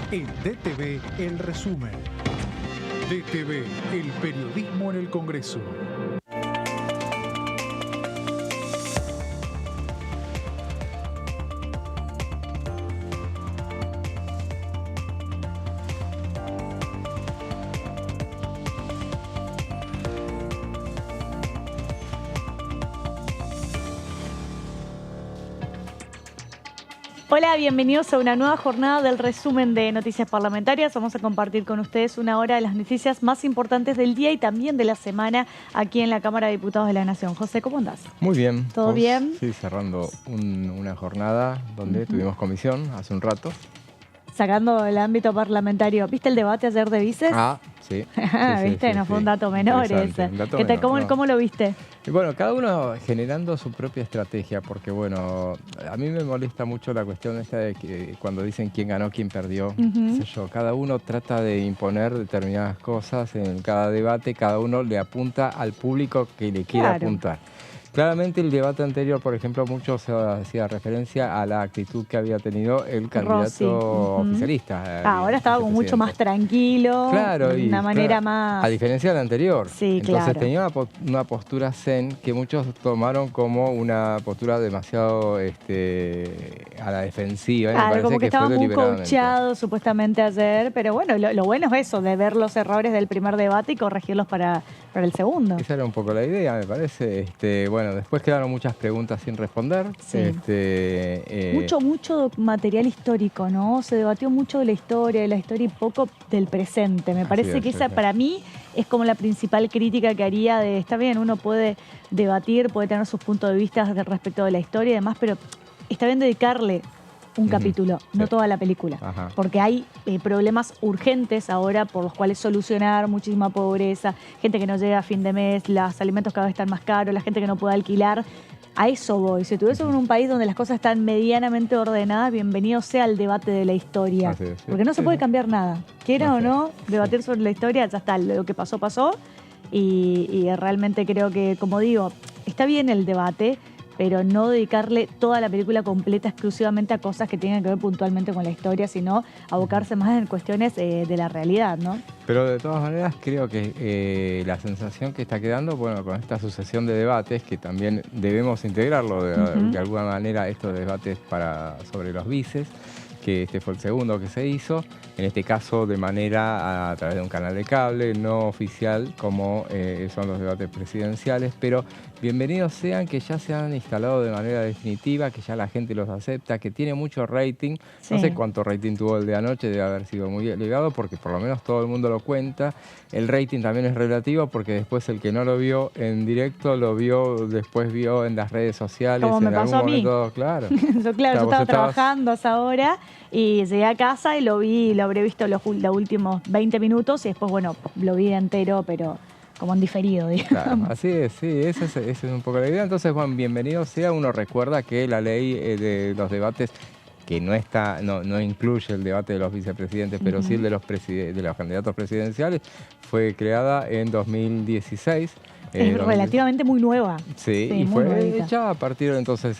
En DTV, el resumen. DTV, el periodismo en el Congreso. Hola, bienvenidos a una nueva jornada del resumen de Noticias Parlamentarias. Vamos a compartir con ustedes una hora de las noticias más importantes del día y también de la semana aquí en la Cámara de Diputados de la Nación. José, ¿cómo andás? Muy bien. ¿Todo bien? Sí, cerrando una jornada donde tuvimos comisión hace un rato. Sacando el ámbito parlamentario, ¿viste el debate ayer de vices? Sí. ¿Viste? No fue un dato menor ese. ¿Cómo lo viste? Y bueno, cada uno generando su propia estrategia, porque bueno, a mí me molesta mucho la cuestión esta de que cuando dicen quién ganó, quién perdió, qué sé yo, cada uno trata de imponer determinadas cosas en cada debate, cada uno le apunta al público que le quiere apuntar. Claramente el debate anterior, por ejemplo, mucho se hacía referencia a la actitud que había tenido el candidato oficialista. Ahora estaba como mucho más tranquilo, claro, de una manera más... A diferencia del anterior. Sí, entonces tenía una postura zen que muchos tomaron como una postura demasiado a la defensiva. Claro, como que estaba muy coachado supuestamente ayer, pero bueno, lo bueno es eso, de ver los errores del primer debate y corregirlos para el segundo. Esa era un poco la idea, me parece. Bueno, después quedaron muchas preguntas sin responder. Sí. Mucho material histórico, ¿no? Se debatió mucho de la historia y poco del presente. Me parece que esa para mí es como la principal crítica que haría de, está bien, uno puede debatir, puede tener sus puntos de vista respecto de la historia y demás, pero está bien dedicarle un capítulo, no toda la película. Porque hay problemas urgentes ahora por los cuales solucionar, muchísima pobreza, gente que no llega a fin de mes, los alimentos cada vez están más caros, la gente que no puede alquilar. A eso voy. Si estuviese en un país donde las cosas están medianamente ordenadas, bienvenido sea el debate de la historia. Porque no se puede cambiar nada. Quiera o no, debatir sobre la historia, ya está, lo que pasó, pasó. Y realmente creo que, como digo, está bien el debate, pero no dedicarle toda la película completa exclusivamente a cosas que tengan que ver puntualmente con la historia, sino abocarse más en cuestiones de la realidad, ¿no? Pero de todas maneras creo que la sensación que está quedando, bueno, con esta sucesión de debates, que también debemos integrarlo de alguna manera, estos debates sobre los vices, que este fue el segundo que se hizo, en este caso de manera a través de un canal de cable, no oficial como son los debates presidenciales, pero bienvenidos sean que ya se han instalado de manera definitiva, que ya la gente los acepta, que tiene mucho rating. Sí. No sé cuánto rating tuvo el de anoche, debe haber sido muy elevado porque por lo menos todo el mundo lo cuenta. El rating también es relativo porque después el que no lo vio en directo, después vio en las redes sociales. Como me pasó a mí. Claro. Yo estaba trabajando a esa hora y llegué a casa y lo habré visto los últimos 20 minutos y después, bueno, lo vi entero, pero como en diferido, digamos. Claro, así es, sí, esa es un poco la idea. Entonces, Juan, bienvenido sea. Uno recuerda que la ley de los debates, que no incluye el debate de los vicepresidentes, pero sí el de los candidatos presidenciales, fue creada en 2016. Es relativamente muy nueva. Sí, y fue hecha a partir de entonces,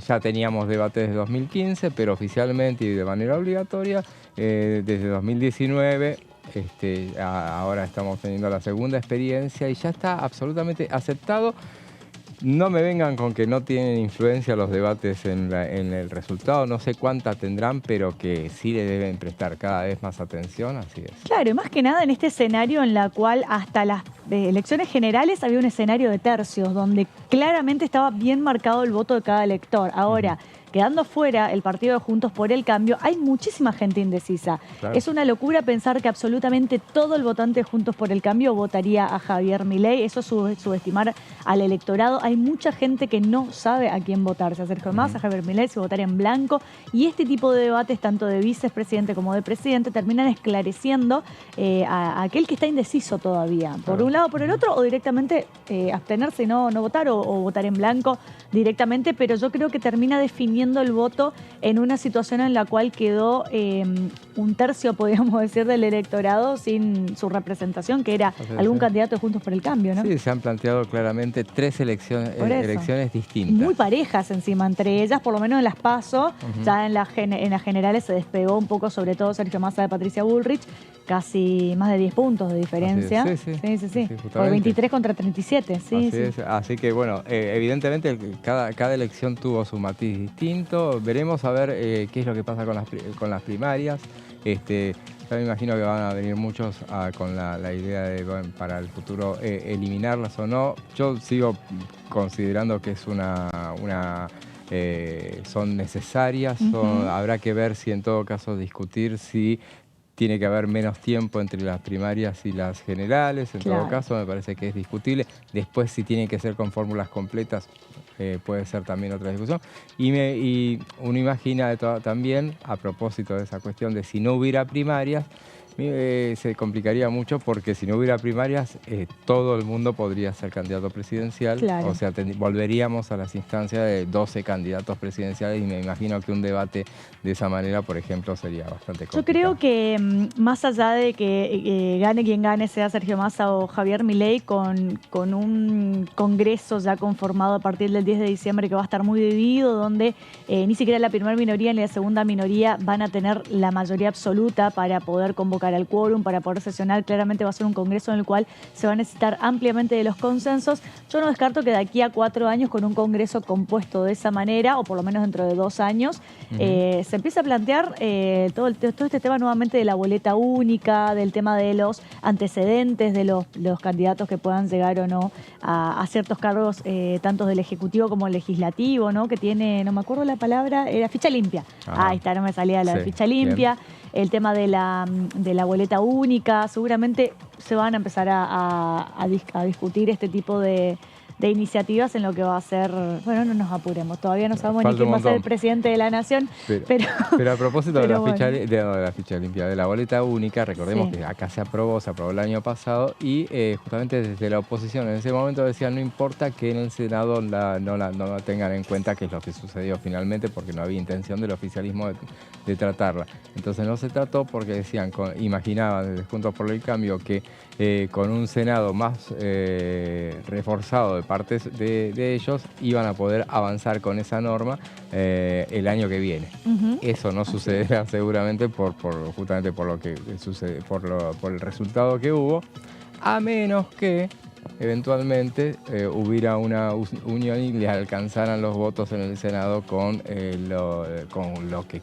ya teníamos debates desde 2015, pero oficialmente y de manera obligatoria desde 2019. Ahora estamos teniendo la segunda experiencia y ya está absolutamente aceptado. No me vengan con que no tienen influencia los debates en el resultado, no sé cuánta tendrán, pero que sí le deben prestar cada vez más atención, así es. Claro, y más que nada en este escenario en la cual hasta las elecciones generales había un escenario de tercios, donde claramente estaba bien marcado el voto de cada elector. Ahora, quedando fuera el partido de Juntos por el Cambio, hay muchísima gente indecisa. Claro. Es una locura pensar que absolutamente todo el votante de Juntos por el Cambio votaría a Javier Milei. Eso es subestimar al electorado. Hay mucha gente que no sabe a quién votar. Se acercó más a Javier Milei, si votar en blanco. Y este tipo de debates, tanto de vicepresidente como de presidente, terminan esclareciendo a aquel que está indeciso todavía. Por un lado, lado o por el otro, o directamente abstenerse y no votar, o votar en blanco directamente, pero yo creo que termina definiendo el voto en una situación en la cual quedó un tercio, podríamos decir, del electorado sin su representación, que era algún candidato de Juntos por el Cambio, ¿no? Sí, se han planteado claramente 3 elecciones distintas. Muy parejas encima, entre ellas, por lo menos en las PASO, ya en las generales se despegó un poco, sobre todo Sergio Massa de Patricia Bullrich, casi más de 10 puntos de diferencia. Sí. Por 23 contra 37, Así que bueno, evidentemente cada elección tuvo su matiz distinto. Veremos a ver qué es lo que pasa con las primarias. Yo me imagino que van a venir muchos con la idea de, bueno, para el futuro, eliminarlas o no. Yo sigo considerando que es son necesarias. Habrá que ver si en todo caso discutir si tiene que haber menos tiempo entre las primarias y las generales. En todo caso, me parece que es discutible. Después, si tiene que ser con fórmulas completas, puede ser también otra discusión. Y uno imagina también, a propósito de esa cuestión de si no hubiera primarias, se complicaría mucho, porque si no hubiera primarias, todo el mundo podría ser candidato presidencial. O sea, volveríamos a las instancias de 12 candidatos presidenciales, y me imagino que un debate de esa manera, por ejemplo, sería bastante complicado. Yo creo que más allá de que gane quien gane, sea Sergio Massa o Javier Milei, con un congreso ya conformado a partir del 10 de diciembre que va a estar muy dividido, donde ni siquiera la primera minoría ni la segunda minoría van a tener la mayoría absoluta para poder convocar al quórum, para poder sesionar. Claramente va a ser un congreso en el cual se va a necesitar ampliamente de los consensos. Yo no descarto que de aquí a 4 años, con un congreso compuesto de esa manera, o por lo menos dentro de 2 años, se empiece a plantear todo este tema nuevamente de la boleta única, del tema de los antecedentes de los candidatos que puedan llegar o no a ciertos cargos, tanto del Ejecutivo como del Legislativo, ¿no? Que tiene, no me acuerdo la palabra, era ficha limpia. Ahí está, no me salía la ficha limpia. Bien. El tema de la boleta única, seguramente se van a empezar a discutir este tipo de iniciativas en lo que va a ser, bueno, no nos apuremos, todavía no sabemos ni quién va a ser el presidente de la nación. Pero a propósito de la ficha limpia, de la boleta única, recordemos que acá se aprobó el año pasado, y justamente desde la oposición en ese momento decían, no importa que en el Senado no la tengan en cuenta, que es lo que sucedió finalmente, porque no había intención del oficialismo de tratarla. Entonces no se trató porque decían, imaginaban desde Juntos por el Cambio que con un Senado más reforzado de parte de ellos, iban a poder avanzar con esa norma el año que viene. Eso no sucederá seguramente justamente por lo que sucede, por el resultado que hubo, a menos que eventualmente hubiera una unión y les alcanzaran los votos en el Senado con lo que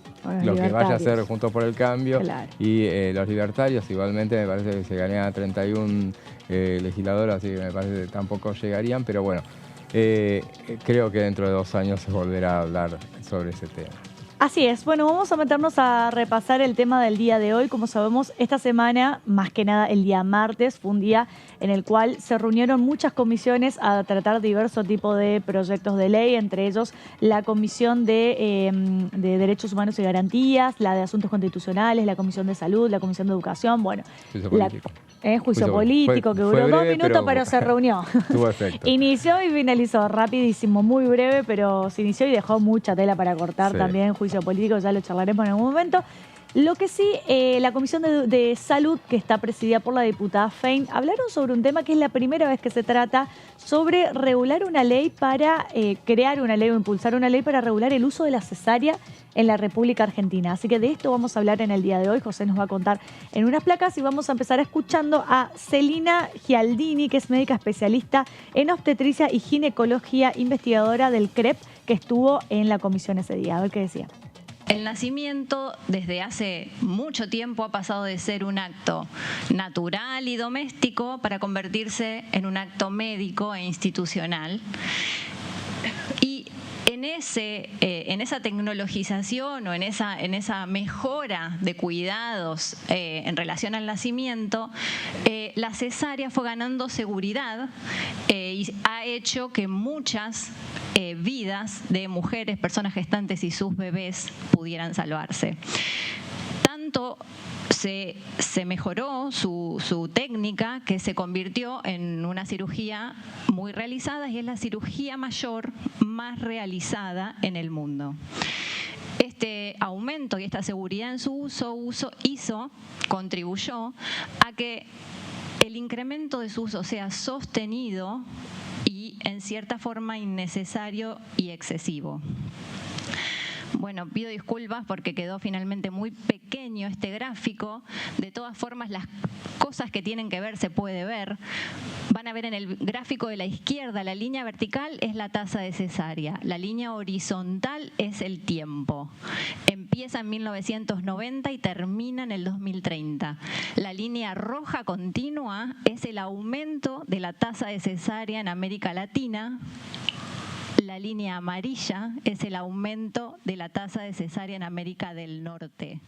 vaya a hacer Juntos por el Cambio y los libertarios. Igualmente me parece que se ganan 31 legisladores, así que me parece que tampoco llegarían, pero bueno, creo que dentro de 2 años se volverá a hablar sobre ese tema. Así es. Bueno, vamos a meternos a repasar el tema del día de hoy. Como sabemos, esta semana, más que nada el día martes, fue un día en el cual se reunieron muchas comisiones a tratar diversos tipos de proyectos de ley, entre ellos la Comisión de Derechos Humanos y Garantías, la de Asuntos Constitucionales, la Comisión de Salud, la Comisión de Educación, bueno, juicio político, que duró 2 minutos, pero se reunió. Tuvo efecto. Inició y finalizó rapidísimo, muy breve, pero se inició y dejó mucha tela para cortar también. Juicio político, ya lo charlaremos en algún momento. Lo que sí, la Comisión de Salud, que está presidida por la diputada Fein, hablaron sobre un tema que es la primera vez que se trata sobre regular una ley para crear una ley o impulsar una ley para regular el uso de la cesárea en la República Argentina. Así que de esto vamos a hablar en el día de hoy. José nos va a contar en unas placas y vamos a empezar escuchando a Celina Gialdini, que es médica especialista en obstetricia y ginecología, investigadora del CREP, que estuvo en la comisión ese día. A ver qué decía. El nacimiento desde hace mucho tiempo ha pasado de ser un acto natural y doméstico para convertirse en un acto médico e institucional. Y en esa tecnologización o en esa mejora de cuidados en relación al nacimiento, la cesárea fue ganando seguridad y ha hecho que muchas vidas de mujeres, personas gestantes y sus bebés pudieran salvarse. Tanto se mejoró su técnica, que se convirtió en una cirugía muy realizada y es la cirugía mayor más realizada en el mundo. Este aumento y esta seguridad en su uso contribuyó a que el incremento de su uso sea sostenido y en cierta forma innecesario y excesivo. Bueno, pido disculpas porque quedó finalmente muy pequeño este gráfico. De todas formas, las cosas que tienen que ver se puede ver. Van a ver en el gráfico de la izquierda, la línea vertical es la tasa de cesárea. La línea horizontal es el tiempo. Empieza en 1990 y termina en el 2030. La línea roja continua es el aumento de la tasa de cesárea en América Latina. La línea amarilla es el aumento de la tasa de cesárea en América del Norte.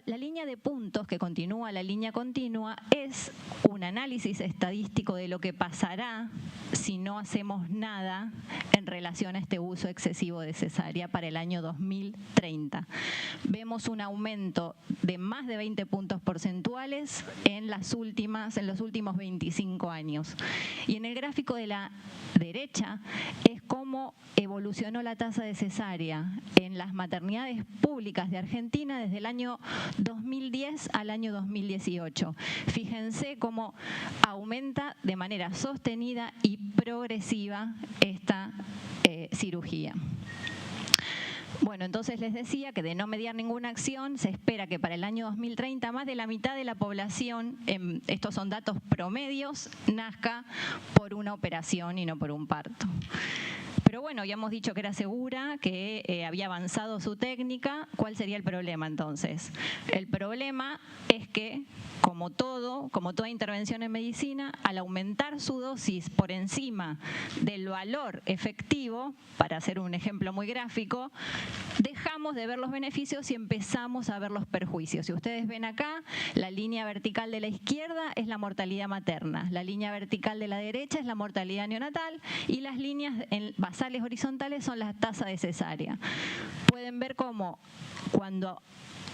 La línea de puntos que continúa, la línea continua, es un análisis estadístico de lo que pasará si no hacemos nada en relación a este uso excesivo de cesárea para el año 2030. Vemos un aumento de más de 20 puntos porcentuales en los últimos 25 años. Y en el gráfico de la derecha es cómo evolucionó la tasa de cesárea en las maternidades públicas de Argentina desde el año 2010 al año 2018. Fíjense cómo aumenta de manera sostenida y progresiva esta cirugía. Bueno, entonces les decía que de no mediar ninguna acción, se espera que para el año 2030 más de la mitad de la población, estos son datos promedios, nazca por una operación y no por un parto. Pero bueno, ya hemos dicho que era segura, que había avanzado su técnica. ¿Cuál sería el problema entonces? El problema es que, como toda intervención en medicina, al aumentar su dosis por encima del valor efectivo, para hacer un ejemplo muy gráfico, dejamos de ver los beneficios y empezamos a ver los perjuicios. Si ustedes ven acá, la línea vertical de la izquierda es la mortalidad materna, la línea vertical de la derecha es la mortalidad neonatal y las líneas basales horizontales son las tasas de cesárea. Pueden ver cómo cuando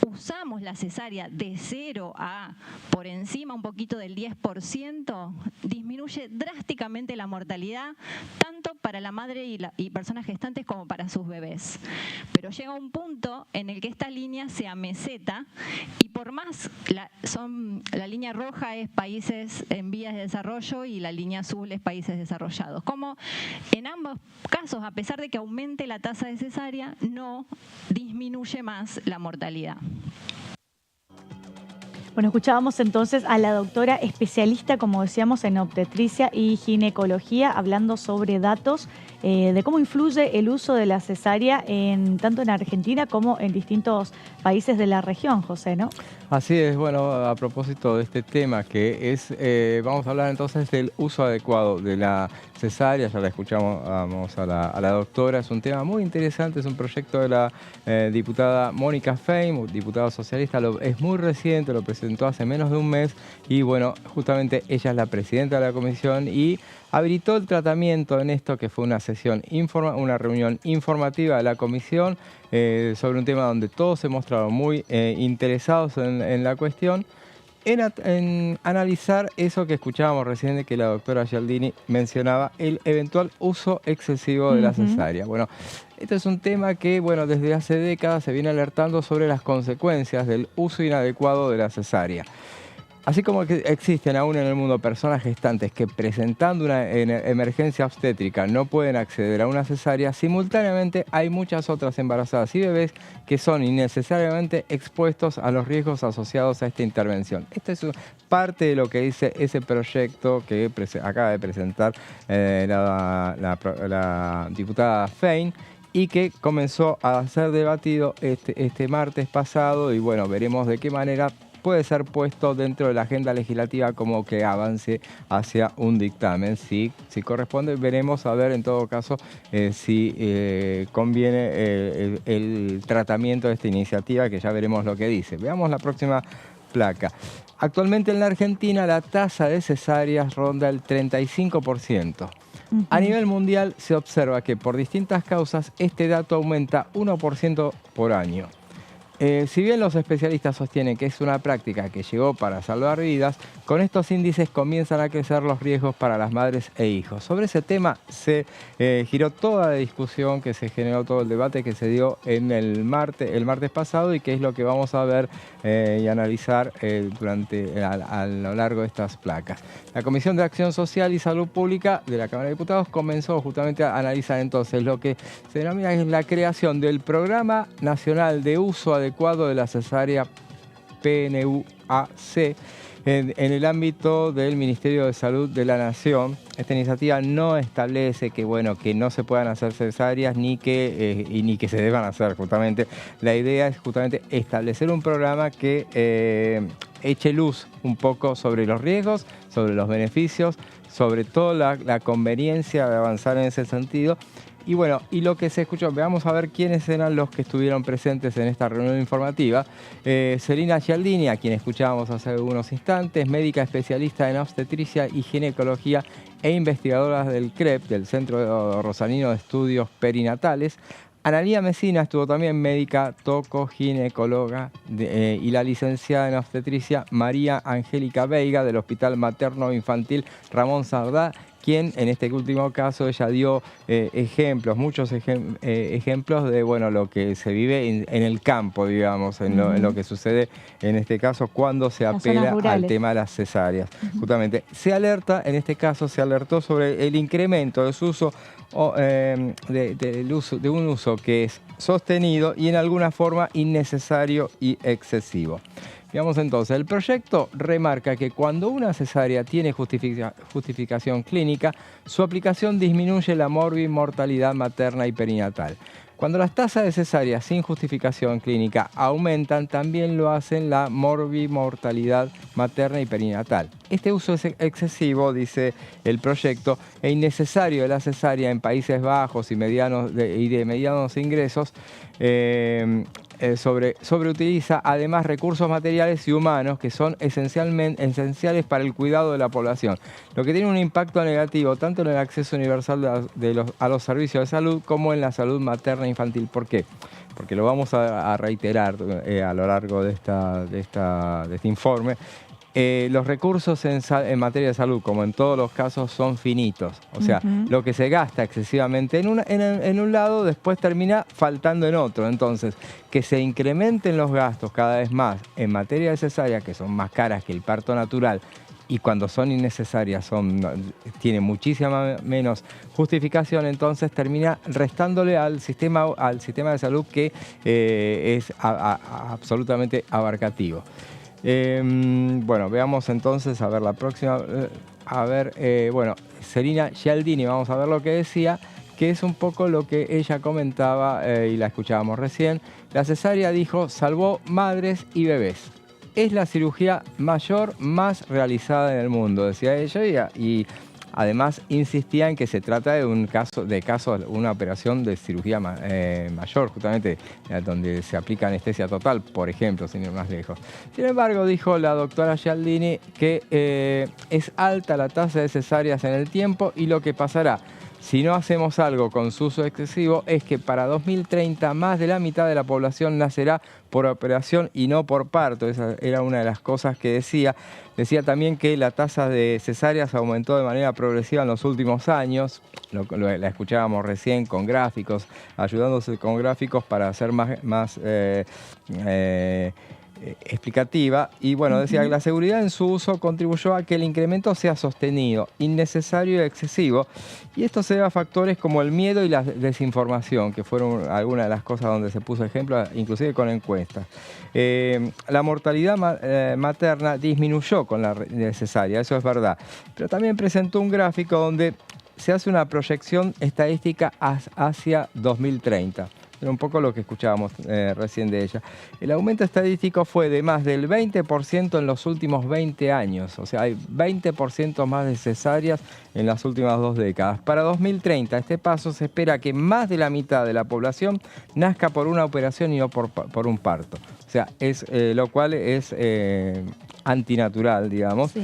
usamos la cesárea de 0 a por encima un poquito del 10%, disminuye drásticamente la mortalidad, tanto para la madre y personas gestantes como para sus bebés. Pero llega un punto en el que esta línea se ameseta y por más, la línea roja es países en vías de desarrollo y la línea azul es países desarrollados. Como en ambos casos, a pesar de que aumente la tasa de cesárea, no disminuye más la mortalidad. Bueno, escuchábamos entonces a la doctora especialista, como decíamos, en obstetricia y ginecología, hablando sobre datos de cómo influye el uso de la cesárea tanto en Argentina como en distintos países de la región, José, ¿no? Así es, bueno, a propósito de este tema que es, vamos a hablar entonces del uso adecuado de la cesárea, ya la escuchamos a la doctora, es un tema muy interesante, es un proyecto de la diputada Mónica Fein, diputada socialista, es muy reciente, lo presentó hace menos de un mes y bueno, justamente ella es la presidenta de la comisión y habilitó el tratamiento en esto que fue una reunión informativa de la comisión sobre un tema donde todos se mostraron muy interesados en la cuestión, en analizar eso que escuchábamos recién de que la doctora Gialdini mencionaba, el eventual uso excesivo de la cesárea. Bueno, este es un tema que, bueno, desde hace décadas se viene alertando sobre las consecuencias del uso inadecuado de la cesárea. Así como que existen aún en el mundo personas gestantes que presentando una emergencia obstétrica no pueden acceder a una cesárea, simultáneamente hay muchas otras embarazadas y bebés que son innecesariamente expuestos a los riesgos asociados a esta intervención. Esta es parte de lo que dice ese proyecto que acaba de presentar la diputada Fein y que comenzó a ser debatido este martes pasado y bueno, veremos de qué manera puede ser puesto dentro de la agenda legislativa como que avance hacia un dictamen. Si corresponde, veremos a ver en todo caso si conviene el tratamiento de esta iniciativa, que ya veremos lo que dice. Veamos la próxima placa. Actualmente en la Argentina la tasa de cesáreas ronda el 35%. A nivel mundial se observa que por distintas causas este dato aumenta 1% por año. si bien los especialistas sostienen que es una práctica que llegó para salvar vidas, con estos índices comienzan a crecer los riesgos para las madres e hijos. Sobre ese tema se giró toda la discusión, que se generó todo el debate que se dio en el martes pasado, y que es lo que vamos a ver y analizar a lo largo de estas placas. La Comisión de Acción Social y Salud Pública de la Cámara de Diputados comenzó justamente a analizar entonces lo que se denomina la creación del Programa Nacional de Uso Adecuado de la Cesárea PNUAC en el ámbito del Ministerio de Salud de la Nación. Esta iniciativa no establece que no se puedan hacer cesáreas ni que se deban hacer justamente. La idea es justamente establecer un programa que eche luz un poco sobre los riesgos, sobre los beneficios, sobre todo la conveniencia de avanzar en ese sentido. Y lo que se escuchó, vamos a ver quiénes eran los que estuvieron presentes en esta reunión informativa. Celina Gialdini, a quien escuchábamos hace unos instantes, médica especialista en obstetricia y ginecología e investigadora del CREP, del Centro Rosanino de Estudios Perinatales. Analía Mesina estuvo también, médica tocoginecóloga, y la licenciada en obstetricia María Angélica Veiga del Hospital Materno Infantil Ramón Sardá, quien en este último caso ella dio muchos ejemplos de lo que se vive en el campo, digamos, en lo que sucede en este caso cuando se apela al tema de las cesáreas. Justamente en este caso se alertó sobre el incremento de su uso de un uso que es sostenido y en alguna forma innecesario y excesivo. Veamos entonces, el proyecto remarca que cuando una cesárea tiene justificación clínica, su aplicación disminuye la morbimortalidad materna y perinatal. Cuando las tasas de cesáreas sin justificación clínica aumentan, también lo hacen la morbimortalidad materna y perinatal. Este uso es excesivo, dice el proyecto, e innecesario de la cesárea en Países Bajos y de medianos ingresos, sobreutiliza además recursos materiales y humanos que son esenciales para el cuidado de la población, lo que tiene un impacto negativo tanto en el acceso universal a los servicios de salud como en la salud materna e infantil. ¿Por qué? Porque lo vamos a reiterar a lo largo de este informe. Los recursos en materia de salud, como en todos los casos, son finitos. O sea, lo que se gasta excesivamente en un lado, después termina faltando en otro. Entonces, que se incrementen los gastos cada vez más en materia de cesárea, que son más caras que el parto natural, y cuando son innecesarias tienen muchísima menos justificación, entonces termina restándole al sistema de salud que es absolutamente abarcativo. Veamos entonces, a ver la próxima, Celina Gialdini, vamos a ver lo que decía, que es un poco lo que ella comentaba y la escuchábamos recién. La cesárea, dijo, salvó madres y bebés. Es la cirugía mayor más realizada en el mundo, decía ella, y además insistía en que se trata de una operación de cirugía mayor, justamente donde se aplica anestesia total, por ejemplo, sin ir más lejos. Sin embargo, dijo la doctora Gialdini que es alta la tasa de cesáreas en el tiempo, y lo que pasará si no hacemos algo con su uso excesivo es que para 2030 más de la mitad de la población nacerá por operación y no por parto. Esa era una de las cosas que decía. Decía también que la tasa de cesáreas aumentó de manera progresiva en los últimos años. La escuchábamos recién con gráficos, ayudándose con gráficos para hacer más explicativa. Y decía que la seguridad en su uso contribuyó a que el incremento sea sostenido, innecesario y excesivo. Y esto se debe a factores como el miedo y la desinformación, que fueron algunas de las cosas donde se puso ejemplo, inclusive con encuestas. La mortalidad materna disminuyó con la cesárea, eso es verdad. Pero también presentó un gráfico donde se hace una proyección estadística hacia 2030. Era un poco lo que escuchábamos recién de ella. El aumento estadístico fue de más del 20% en los últimos 20 años. O sea, hay 20% más de cesáreas en las últimas 2 décadas. Para 2030, este paso se espera que más de la mitad de la población nazca por una operación y no por un parto. O sea, lo cual es antinatural, digamos. Sí.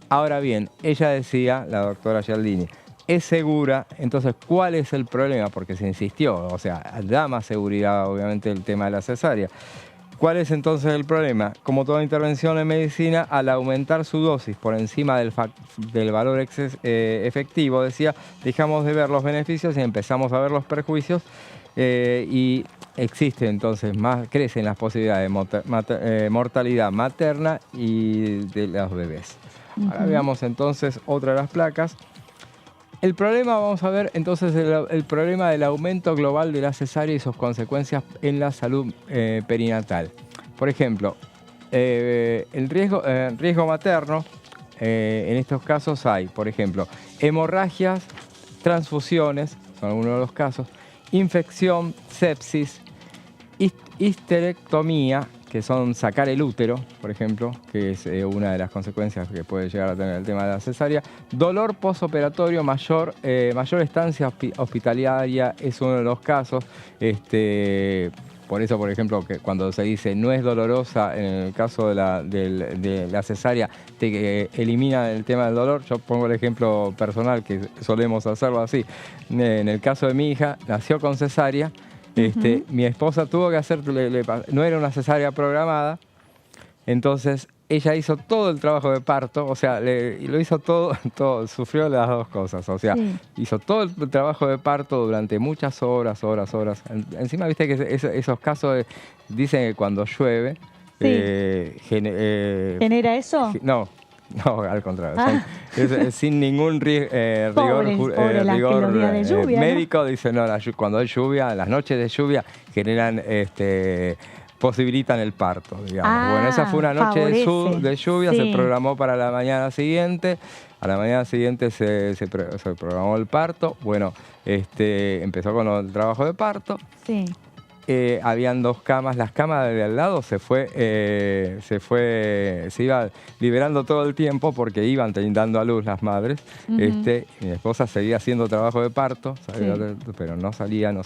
Ahora bien, ella decía, la doctora Gialdini, es segura. Entonces, ¿cuál es el problema? Porque se insistió, o sea, da más seguridad obviamente el tema de la cesárea. ¿Cuál es entonces el problema? Como toda intervención en medicina, al aumentar su dosis por encima del valor efectivo, decía, dejamos de ver los beneficios y empezamos a ver los perjuicios, y existe entonces crecen las posibilidades de mortalidad materna y de los bebés. Ahora veamos entonces otra de las placas. El problema, vamos a ver entonces el problema del aumento global de la cesárea y sus consecuencias en la salud perinatal. Por ejemplo, el riesgo materno, en estos casos hay, por ejemplo, hemorragias, transfusiones, son algunos de los casos, infección, sepsis, histerectomía, que son sacar el útero, por ejemplo, que es una de las consecuencias que puede llegar a tener el tema de la cesárea. Dolor postoperatorio, mayor estancia hospitalaria es uno de los casos. Por eso, por ejemplo, que cuando se dice no es dolorosa, en el caso de la cesárea, te elimina el tema del dolor. Yo pongo el ejemplo personal, que solemos hacerlo así. En el caso de mi hija, nació con cesárea. Mi esposa tuvo que hacer, no era una cesárea programada, entonces ella hizo todo el trabajo de parto, o sea, lo hizo todo, sufrió las dos cosas, o sea, hizo todo el trabajo de parto durante muchas horas. Encima, viste que esos casos dicen que cuando llueve... ¿Genera eso? No, al contrario. Sin ningún rigor de lluvia, médico, ¿no? dice, no, cuando hay lluvia, las noches de lluvia generan, posibilitan el parto, digamos. Bueno, esa fue una noche de lluvia, se programó para la mañana siguiente. A la mañana siguiente se programó el parto. Bueno, empezó con el trabajo de parto. Sí. Habían dos camas, las camas de al lado se iba liberando todo el tiempo porque iban dando a luz las madres. Mi esposa seguía haciendo trabajo de parto, pero no salía, no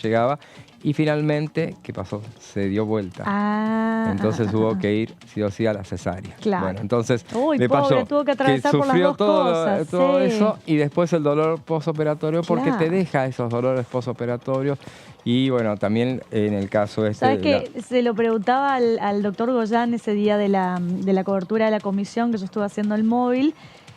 llegaba. Y finalmente, ¿qué pasó? Se dio vuelta. Entonces hubo que ir sí o sí a la cesárea. Claro. Bueno, entonces le pasó tuvo que atravesar por las dos cosas. Todo eso, y después el dolor postoperatorio, porque te deja esos dolores postoperatorios. Y bueno, también en el caso ¿Sabes qué? Se lo preguntaba al doctor Goyán ese día de la cobertura de la comisión que yo estuve haciendo el móvil,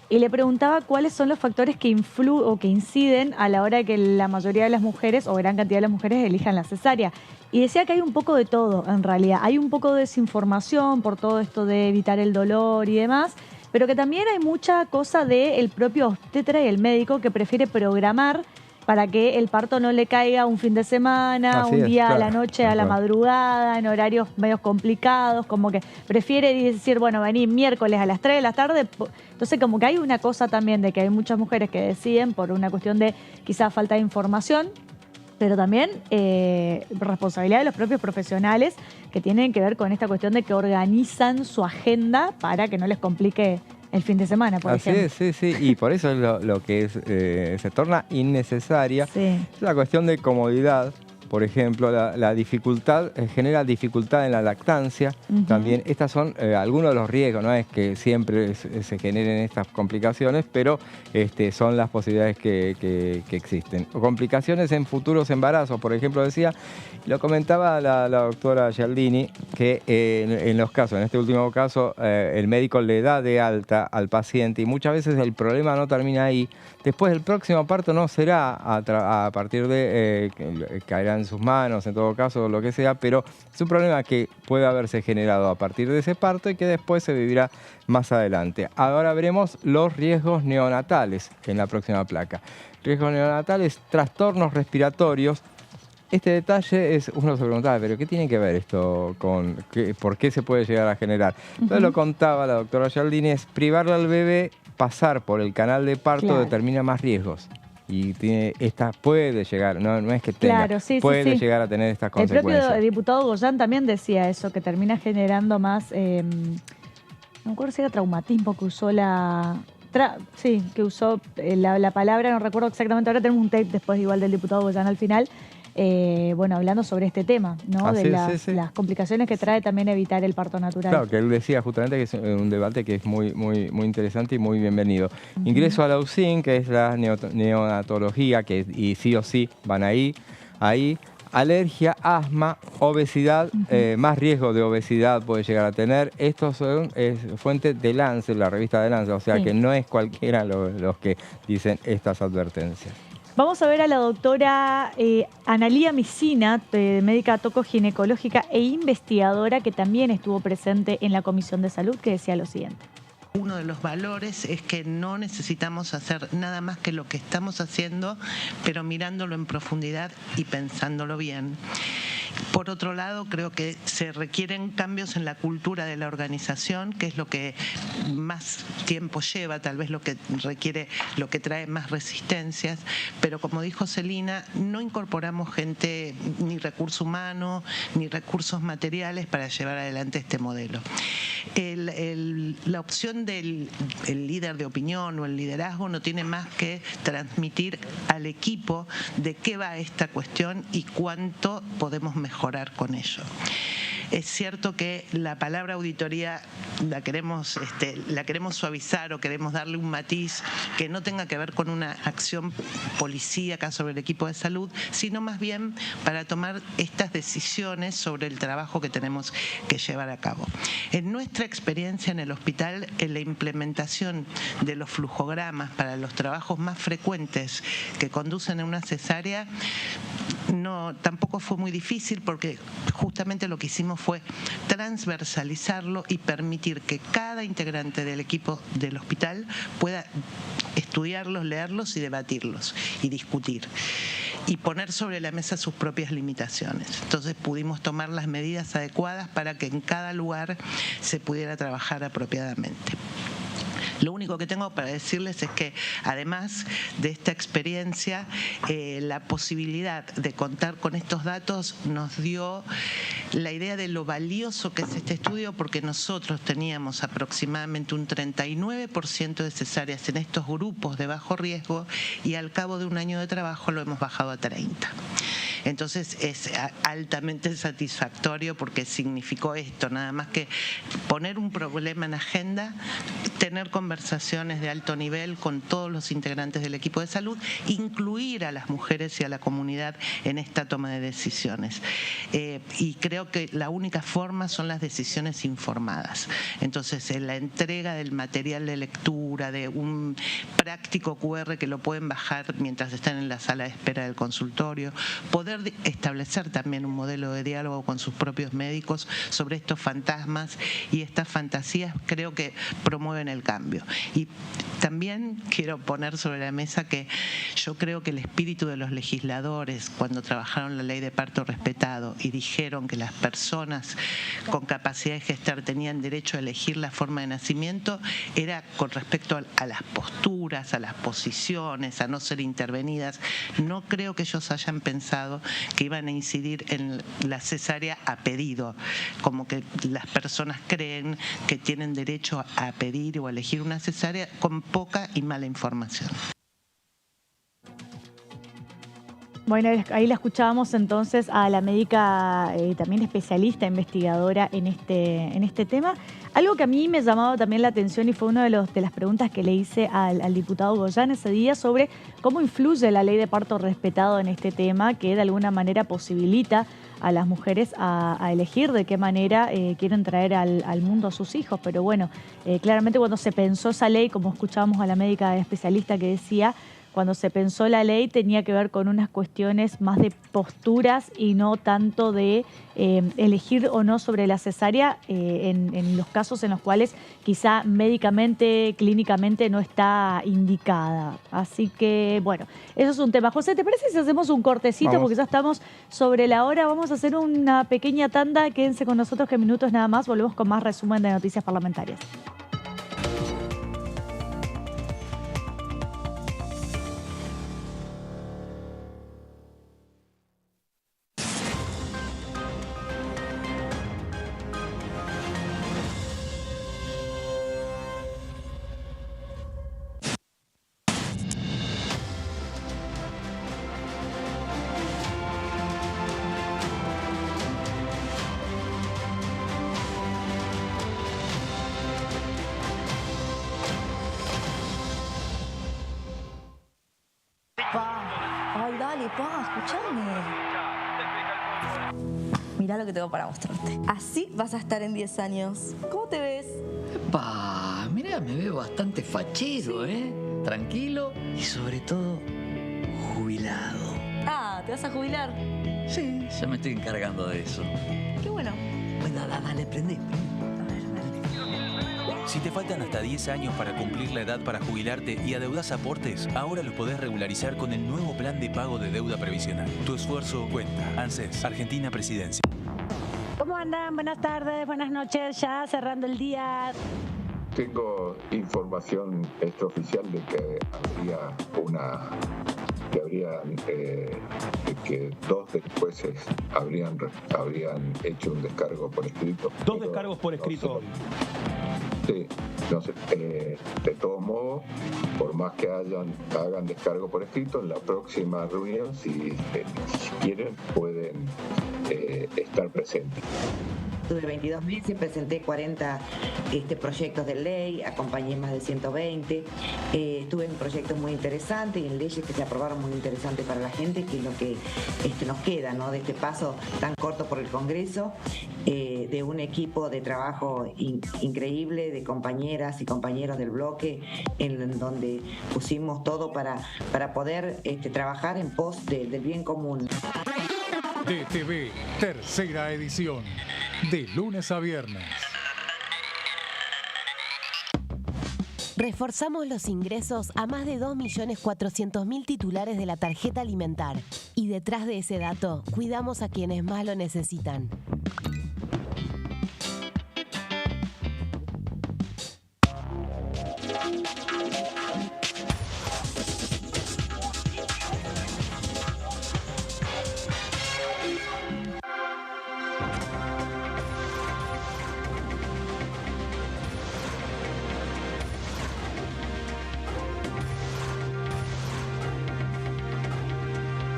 y le preguntaba cuáles son los factores que inciden a la hora de que la mayoría de las mujeres, o gran cantidad de las mujeres, elijan la cesárea. Y decía que hay un poco de todo, en realidad. Hay un poco de desinformación por todo esto de evitar el dolor y demás, pero que también hay mucha cosa del propio obstetra y el médico que prefiere programar para que el parto no le caiga un fin de semana, un día a la noche, a la madrugada, en horarios medio complicados, como que prefiere decir, bueno, vení miércoles a las 3 de la tarde. Entonces, como que hay una cosa también de que hay muchas mujeres que deciden por una cuestión de quizás falta de información, pero también responsabilidad de los propios profesionales que tienen que ver con esta cuestión de que organizan su agenda para que no les complique el fin de semana, por ejemplo. Sí, y por eso es lo que se torna innecesaria. Es la cuestión de comodidad. Por ejemplo, la dificultad, genera dificultad en la lactancia. También estos son algunos de los riesgos, no es que siempre se generen estas complicaciones, pero son las posibilidades que existen. Complicaciones en futuros embarazos, por ejemplo, lo comentaba la doctora Gialdini, que en los casos, en este último caso, el médico le da de alta al paciente y muchas veces el problema no termina ahí. Después el próximo parto no será a partir de caerá en sus manos, en todo caso, lo que sea, pero es un problema que puede haberse generado a partir de ese parto y que después se vivirá más adelante. Ahora veremos los riesgos neonatales en la próxima placa. Riesgos neonatales, trastornos respiratorios. Este detalle uno se preguntaba, pero ¿qué tiene que ver esto con por qué se puede llegar a generar? Entonces lo contaba la doctora Gialdini, es privarle al bebé pasar por el canal de parto determina más riesgos. Y puede llegar, no es que tenga, puede llegar a tener estas consecuencias. El propio diputado Goyán también decía eso, que termina generando más, no me acuerdo si era traumatismo, que usó la palabra, no recuerdo exactamente, ahora tenemos un tape después igual del diputado Goyán al final, bueno, hablando sobre este tema, ¿no? Así De es, sí. las complicaciones que trae también evitar el parto natural. Claro, que él decía justamente que es un debate que es muy, muy, muy interesante y muy bienvenido. Ingreso a la UCIN, que es la neonatología, y sí o sí van ahí. Alergia, asma, obesidad, más riesgo de obesidad puede llegar a tener. Estos son fuente de Lancet, la revista de Lancet, o sea que no es cualquiera los que dicen estas advertencias. Vamos a ver a la doctora Analía Micina, médica tocoginecológica e investigadora, que también estuvo presente en la Comisión de Salud, que decía lo siguiente. Uno de los valores es que no necesitamos hacer nada más que lo que estamos haciendo, pero mirándolo en profundidad y pensándolo bien. Por otro lado, creo que se requieren cambios en la cultura de la organización, que es lo que más tiempo lleva, tal vez lo que requiere, lo que trae más resistencias, pero como dijo Celina, no incorporamos gente, ni recurso humano, ni recursos materiales para llevar adelante este modelo. La opción del líder de opinión o el liderazgo no tiene más que transmitir al equipo de qué va esta cuestión y cuánto podemos mejorar con ello. Es cierto que la palabra auditoría la queremos suavizar o queremos darle un matiz que no tenga que ver con una acción policíaca sobre el equipo de salud, sino más bien para tomar estas decisiones sobre el trabajo que tenemos que llevar a cabo. En nuestra experiencia en el hospital, en la implementación de los flujogramas para los trabajos más frecuentes que conducen a una cesárea, tampoco fue muy difícil porque justamente lo que hicimos fue transversalizarlo y permitir que cada integrante del equipo del hospital pueda estudiarlos, leerlos y debatirlos y discutir y poner sobre la mesa sus propias limitaciones. Entonces pudimos tomar las medidas adecuadas para que en cada lugar se pudiera trabajar apropiadamente. Lo único que tengo para decirles es que además de esta experiencia, la posibilidad de contar con estos datos nos dio la idea de lo valioso que es este estudio, porque nosotros teníamos aproximadamente un 39% de cesáreas en estos grupos de bajo riesgo y al cabo de un año de trabajo lo hemos bajado a 30%. Entonces es altamente satisfactorio porque significó esto, nada más que poner un problema en agenda, tener conversaciones de alto nivel con todos los integrantes del equipo de salud, incluir a las mujeres y a la comunidad en esta toma de decisiones. Y creo que la única forma son las decisiones informadas. Entonces, en la entrega del material de lectura, de un práctico QR que lo pueden bajar mientras están en la sala de espera del consultorio, poder establecer también un modelo de diálogo con sus propios médicos sobre estos fantasmas y estas fantasías, creo que promueven el cambio. Y también quiero poner sobre la mesa que yo creo que el espíritu de los legisladores cuando trabajaron la ley de parto respetado y dijeron que las personas con capacidad de gestar tenían derecho a elegir la forma de nacimiento era con respecto a las posturas, a las posiciones, a no ser intervenidas. No creo que ellos hayan pensado que iban a incidir en la cesárea a pedido, como que las personas creen que tienen derecho a pedir o a elegir una cesárea con poca y mala información. Bueno, ahí la escuchábamos entonces a la médica también especialista, investigadora en este tema. Algo que a mí me llamaba también la atención y fue una de las preguntas que le hice al diputado Goyán ese día sobre cómo influye la ley de parto respetado en este tema, que de alguna manera posibilita a las mujeres a elegir de qué manera quieren traer al mundo a sus hijos. Pero bueno, claramente cuando se pensó esa ley, como escuchábamos a la médica especialista que decía, cuando se pensó la ley tenía que ver con unas cuestiones más de posturas y no tanto de elegir o no sobre la cesárea en los casos en los cuales quizá médicamente, clínicamente no está indicada. Así que, bueno, eso es un tema. José, ¿te parece si hacemos un cortecito? Vamos. Porque ya estamos sobre la hora. Vamos a hacer una pequeña tanda. Quédense con nosotros, que minutos nada más. Volvemos con más resumen de noticias parlamentarias. pa, escuchame. Mirá lo que tengo para mostrarte. Así vas a estar en 10 años. ¿Cómo te ves? Pa, mirá, me veo bastante fachero, ¿eh? Tranquilo y sobre todo jubilado. Ah, ¿te vas a jubilar? Sí, ya me estoy encargando de eso. Qué bueno. Bueno, dale, prendé. Si te faltan hasta 10 años para cumplir la edad para jubilarte y adeudás aportes, ahora los podés regularizar con el nuevo plan de pago de deuda previsional. Tu esfuerzo cuenta. ANSES, Argentina Presidencia. ¿Cómo andan? Buenas tardes, buenas noches, ya cerrando el día. Tengo información extraoficial de que que 2 jueces habrían hecho un descargo por escrito. 2 descargos por escrito. Sí, no sé, de todos modos, por más que hagan descargo por escrito, en la próxima reunión, si quieren, pueden estar presentes. Tuve 22 meses, presenté 40 proyectos de ley, acompañé más de 120. Estuve en proyectos muy interesantes y en leyes que se aprobaron muy interesantes para la gente, que es lo que nos queda, ¿no?, de este paso tan corto por el Congreso, de un equipo de trabajo increíble, de compañeras y compañeros del bloque, en donde pusimos todo para poder trabajar en pos del bien común. DTV, tercera edición, de lunes a viernes. Reforzamos los ingresos a más de 2.400.000 titulares de la tarjeta alimentar. Y detrás de ese dato, cuidamos a quienes más lo necesitan.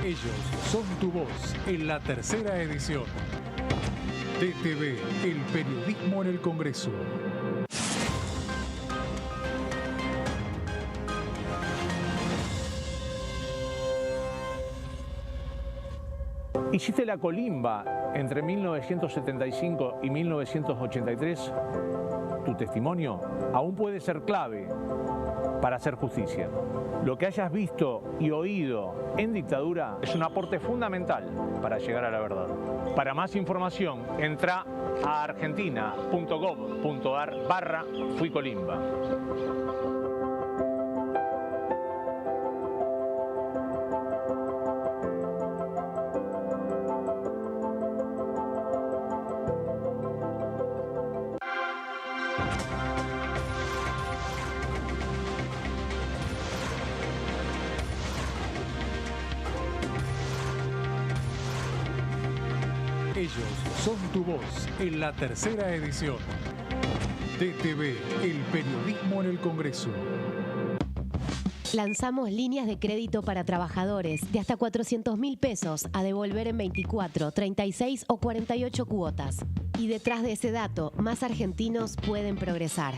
Ellos son tu voz en la tercera edición. DTV, el periodismo en el Congreso. Hiciste la colimba entre 1975 y 1983. Tu testimonio aún puede ser clave para hacer justicia. Lo que hayas visto y oído en dictadura es un aporte fundamental para llegar a la verdad. Para más información, entra a argentina.gov.ar/fuicolimba. Ellos son tu voz en la tercera edición. DTV, el periodismo en el Congreso. Lanzamos líneas de crédito para trabajadores de hasta 400.000 pesos a devolver en 24, 36 o 48 cuotas. Y detrás de ese dato, más argentinos pueden progresar.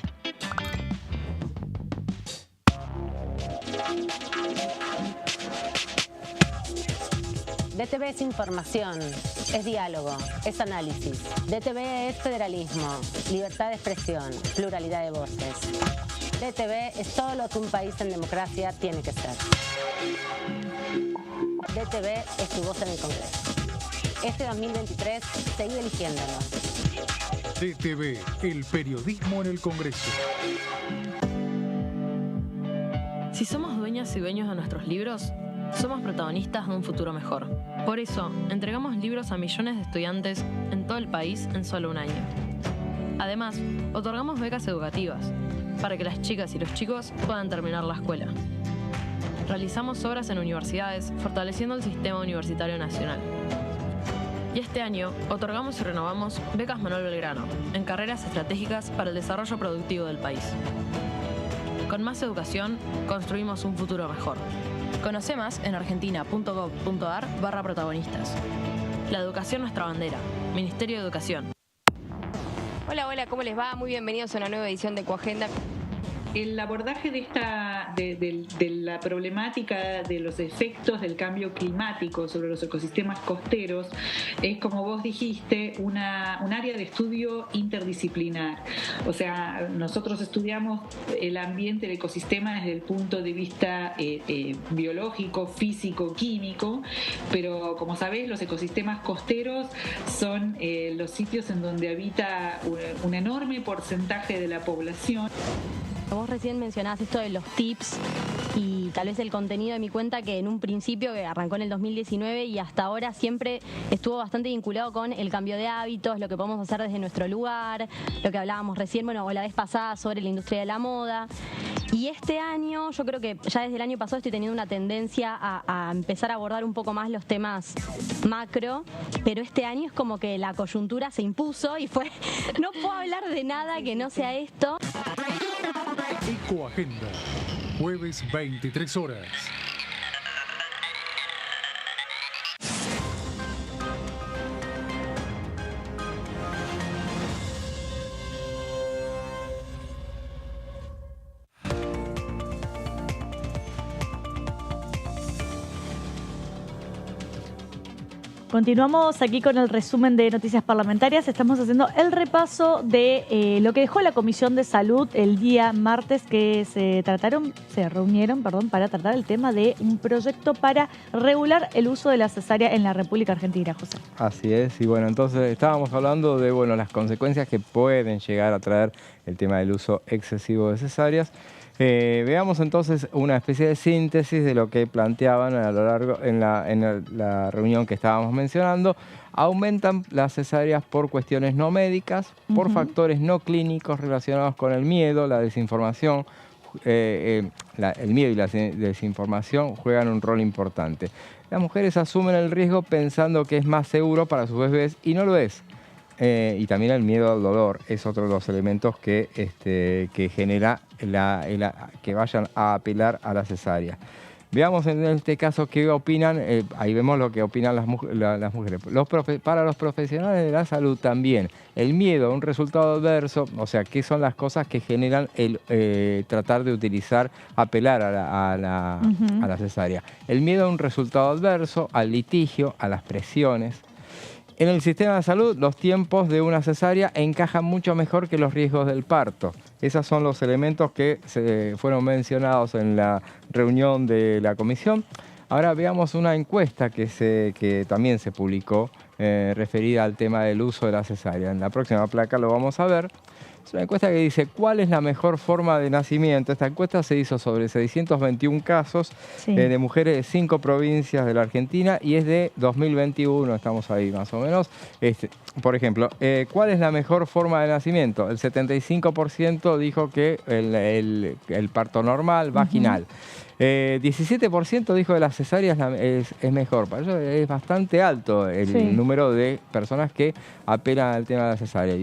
DTV es información, es diálogo, es análisis. DTV es federalismo, libertad de expresión, pluralidad de voces. DTV es todo lo que un país en democracia tiene que ser. DTV es tu voz en el Congreso. Este 2023, seguí eligiéndonos. DTV, el periodismo en el Congreso. Si somos dueñas y dueños de nuestros libros, somos protagonistas de un futuro mejor. Por eso, entregamos libros a millones de estudiantes en todo el país en solo un año. Además, otorgamos becas educativas para que las chicas y los chicos puedan terminar la escuela. Realizamos obras en universidades, fortaleciendo el sistema universitario nacional. Y este año, otorgamos y renovamos becas Manuel Belgrano en carreras estratégicas para el desarrollo productivo del país. Con más educación, construimos un futuro mejor. Conoce más en argentina.gov.ar/protagonistas. La educación nuestra bandera. Ministerio de Educación. Hola, ¿cómo les va? Muy bienvenidos a una nueva edición de Coagenda. el abordaje de la problemática de los efectos del cambio climático sobre los ecosistemas costeros es, como vos dijiste, un área de estudio interdisciplinar. O sea, nosotros estudiamos el ambiente, el ecosistema desde el punto de vista biológico, físico, químico, pero como sabés, los ecosistemas costeros son los sitios en donde habita un enorme porcentaje de la población. Vos recién mencionabas esto de los tips y tal vez el contenido de mi cuenta, que en un principio, que arrancó en el 2019 y hasta ahora siempre estuvo bastante vinculado con el cambio de hábitos, lo que podemos hacer desde nuestro lugar, lo que hablábamos recién, bueno, o la vez pasada sobre la industria de la moda. Y este año, yo creo que ya desde el año pasado estoy teniendo una tendencia a empezar a abordar un poco más los temas macro, pero este año es como que la coyuntura se impuso y fue, no puedo hablar de nada que no sea esto. Ecoagenda, jueves 23 horas. Continuamos aquí con el resumen de noticias parlamentarias. Estamos haciendo el repaso de lo que dejó la Comisión de Salud el día martes, que se reunieron para tratar el tema de un proyecto para regular el uso de la cesárea en la República Argentina, José. Así es, y bueno, entonces estábamos hablando de las consecuencias que pueden llegar a traer el tema del uso excesivo de cesáreas. Veamos entonces una especie de síntesis de lo que planteaban a lo largo en la reunión que estábamos mencionando. Aumentan las cesáreas por cuestiones no médicas, por factores no clínicos relacionados con el miedo, la desinformación. El miedo y la desinformación juegan un rol importante. Las mujeres asumen el riesgo pensando que es más seguro para sus bebés y no lo es. Y también el miedo al dolor es otro de los elementos que genera que vayan a apelar a la cesárea. Veamos en este caso qué opinan, ahí vemos lo que opinan las mujeres. Para los profesionales de la salud también, el miedo a un resultado adverso, o sea, qué son las cosas que generan el tratar de apelar a la cesárea. El miedo a un resultado adverso, al litigio, a las presiones. En el sistema de salud, los tiempos de una cesárea encajan mucho mejor que los riesgos del parto. Esos son los elementos que fueron mencionados en la reunión de la comisión. Ahora veamos una encuesta que también se publicó referida al tema del uso de la cesárea. En la próxima placa lo vamos a ver. Es una encuesta que dice ¿cuál es la mejor forma de nacimiento? Esta encuesta se hizo sobre 621 casos de mujeres de 5 provincias de la Argentina y es de 2021, estamos ahí más o menos. Por ejemplo, ¿cuál es la mejor forma de nacimiento? El 75% dijo que el parto normal, vaginal. 17% dijo que la cesárea es mejor. Para eso es bastante alto el número de personas que apelan al tema de la cesárea.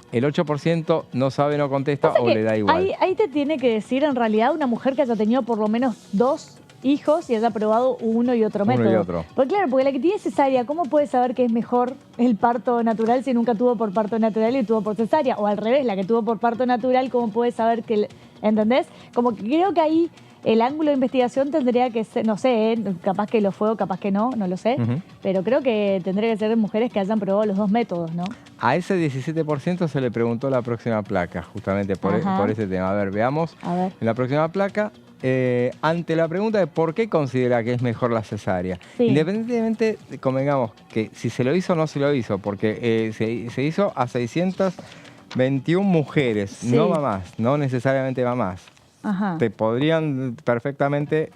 El 8% no sabe, no contesta o le da igual. Ahí te tiene que decir en realidad una mujer que haya tenido por lo menos 2 hijos y haya probado uno y otro método. Porque claro, porque la que tiene cesárea, ¿cómo puede saber que es mejor el parto natural si nunca tuvo por parto natural y tuvo por cesárea? O al revés, la que tuvo por parto natural, ¿cómo puede saber que... ¿Entendés? Como que creo que ahí el ángulo de investigación tendría que ser, no sé, capaz que lo fue o capaz que no lo sé, pero creo que tendría que ser mujeres que hayan probado los 2 métodos, ¿no? A ese 17% se le preguntó la próxima placa, justamente por ese tema. A ver, veamos. En la próxima placa, ante la pregunta de por qué considera que es mejor la cesárea, independientemente, convengamos que si se lo hizo o no se lo hizo, porque se hizo a 621 mujeres, no mamás, no necesariamente mamás. Te podrían perfectamente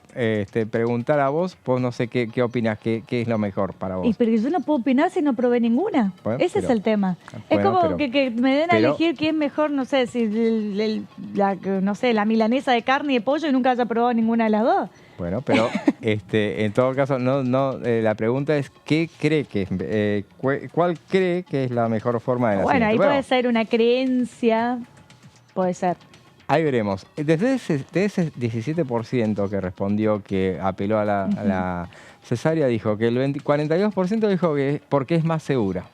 preguntar a vos, pues no sé qué opinas, qué es lo mejor para vos. Y pero yo no puedo opinar si no probé ninguna. Ese es el tema. Es como que me den a elegir qué es mejor, no sé, si la milanesa de carne y de pollo y nunca haya probado ninguna de las dos. Bueno, pero en todo caso, la pregunta es ¿qué cree que cuál cree que es la mejor forma de nacimiento? Bueno, ahí puede ser una creencia, puede ser. Ahí veremos. De ese 17% que respondió que apeló a la cesárea, dijo que el 42% dijo que porque es más segura.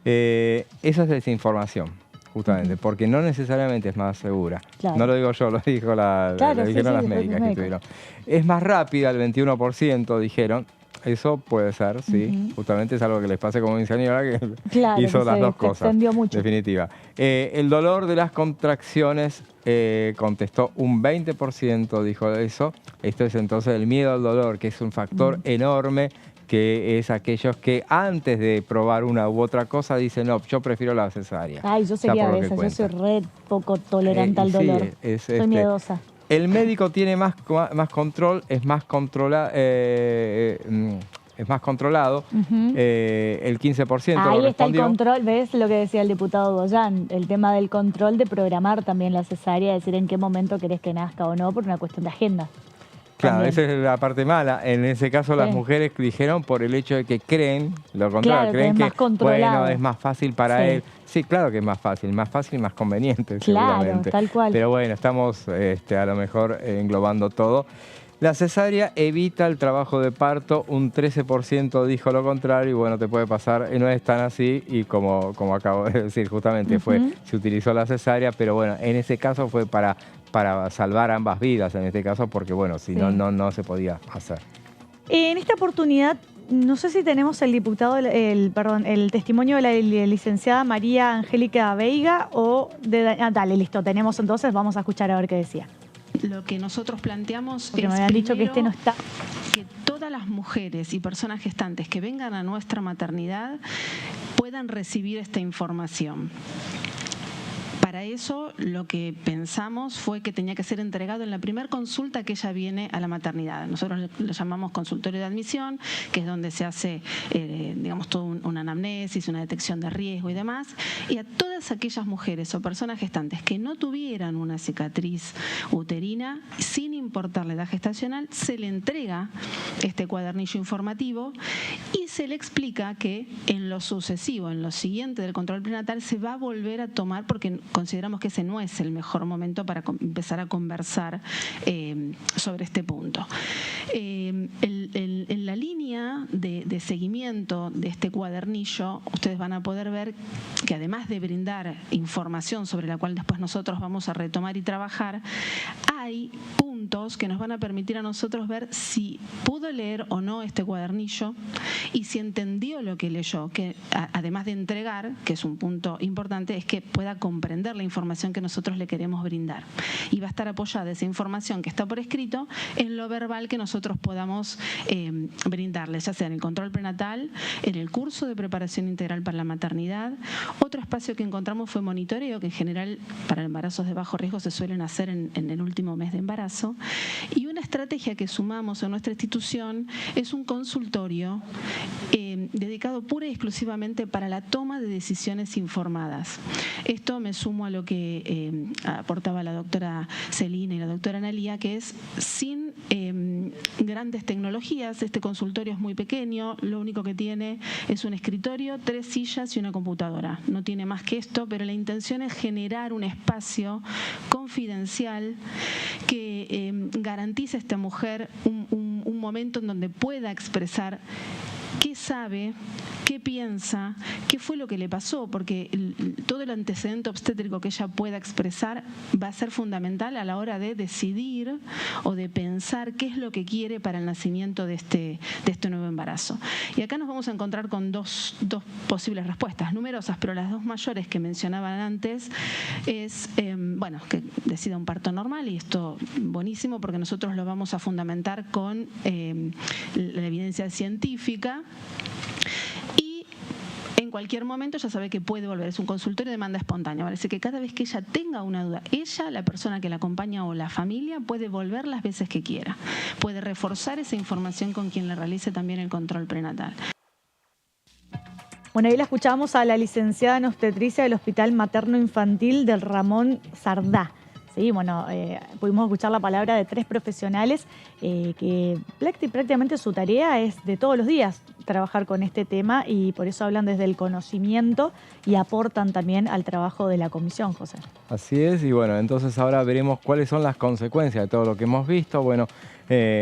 Eso es desinformación. justamente, porque no necesariamente es más segura. Claro. No lo digo yo, lo dijo lo dijeron las médicas que estuvieron. Es más rápida, el 21%, dijeron. Eso puede ser, sí. Justamente es algo que les pase como mi señora, que hizo las dos cosas. Mucho. Definitiva. El dolor de las contracciones, contestó un 20%, dijo eso. Esto es entonces el miedo al dolor, que es un factor enorme, que es aquellos que antes de probar una u otra cosa dicen, no, yo prefiero la cesárea. Ay, yo sería de esas, yo soy re poco tolerante al dolor. Soy miedosa. El médico tiene más control, es más controlado. El 15% Ahí está el control, ¿ves lo que decía el diputado Goyán? El tema del control de programar también la cesárea, decir en qué momento querés que nazca o no, por una cuestión de agenda. Claro, También. esa es la parte mala. En ese caso las mujeres dijeron por el hecho de que creen, lo contrario, creen que bueno, es más fácil para él. Sí, claro que es más fácil, más conveniente, seguramente. Tal cual. Pero bueno, estamos a lo mejor englobando todo. La cesárea evita el trabajo de parto, un 13% dijo lo contrario, y bueno, te puede pasar, no es tan así, y como acabo de decir, justamente se utilizó la cesárea, pero bueno, en ese caso fue para salvar ambas vidas, en este caso, porque bueno, si no se podía hacer. En esta oportunidad, no sé si tenemos el testimonio de la licenciada María Angélica Veiga o dale, listo, tenemos entonces, vamos a escuchar a ver qué decía. Lo que nosotros planteamos porque me habían dicho que no está. Que todas las mujeres y personas gestantes que vengan a nuestra maternidad puedan recibir esta información. Para eso lo que pensamos fue que tenía que ser entregado en la primera consulta que ella viene a la maternidad. Nosotros lo llamamos consultorio de admisión, que es donde se hace, digamos, todo una anamnesis, una detección de riesgo y demás. Y a todas aquellas mujeres o personas gestantes que no tuvieran una cicatriz uterina, sin importar la edad gestacional, se le entrega este cuadernillo informativo y se le explica que en lo sucesivo, en lo siguiente del control prenatal, se va a volver a tomar, porque consideramos que ese no es el mejor momento para empezar a conversar sobre este punto. En la línea de seguimiento de este cuadernillo, ustedes van a poder ver que además de brindar información sobre la cual después nosotros vamos a retomar y trabajar, hay puntos que nos van a permitir a nosotros ver si pudo leer o no este cuadernillo y si entendió lo que leyó, que además de entregar, que es un punto importante, es que pueda comprender la información que nosotros le queremos brindar. Y va a estar apoyada esa información que está por escrito en lo verbal que nosotros podamos brindarle, ya sea en el control prenatal, en el curso de preparación integral para la maternidad. Otro espacio que encontramos fue monitoreo, que en general para embarazos de bajo riesgo se suelen hacer en el último mes de embarazo. Y una estrategia que sumamos en nuestra institución es un consultorio dedicado pura y exclusivamente para la toma de decisiones informadas. Esto me sumo a lo que aportaba la doctora Celina y la doctora Analía, que es sin grandes tecnologías. Este consultorio es muy pequeño, lo único que tiene es un escritorio, 3 sillas y una computadora. No tiene más que esto, pero la intención es generar un espacio confidencial que garantice a esta mujer un momento en donde pueda expresar qué sabe, qué piensa, qué fue lo que le pasó, porque todo el antecedente obstétrico que ella pueda expresar va a ser fundamental a la hora de decidir o de pensar qué es lo que quiere para el nacimiento de este nuevo embarazo. Y acá nos vamos a encontrar con dos posibles respuestas, numerosas, pero las dos mayores que mencionaban antes es, que decida un parto normal, y esto buenísimo porque nosotros lo vamos a fundamentar con la evidencia científica. Y en cualquier momento ya sabe que puede volver, es un consultorio de demanda espontánea, parece que cada vez que ella tenga una duda, ella, la persona que la acompaña o la familia, puede volver las veces que quiera, puede reforzar esa información con quien le realice también el control prenatal. Bueno, ahí la escuchamos a la licenciada en obstetricia del Hospital Materno Infantil del Ramón Sardá. Sí, bueno, pudimos escuchar la palabra de 3 profesionales que prácticamente su tarea es de todos los días trabajar con este tema y por eso hablan desde el conocimiento y aportan también al trabajo de la comisión, José. Así es, y bueno, entonces ahora veremos cuáles son las consecuencias de todo lo que hemos visto. Bueno,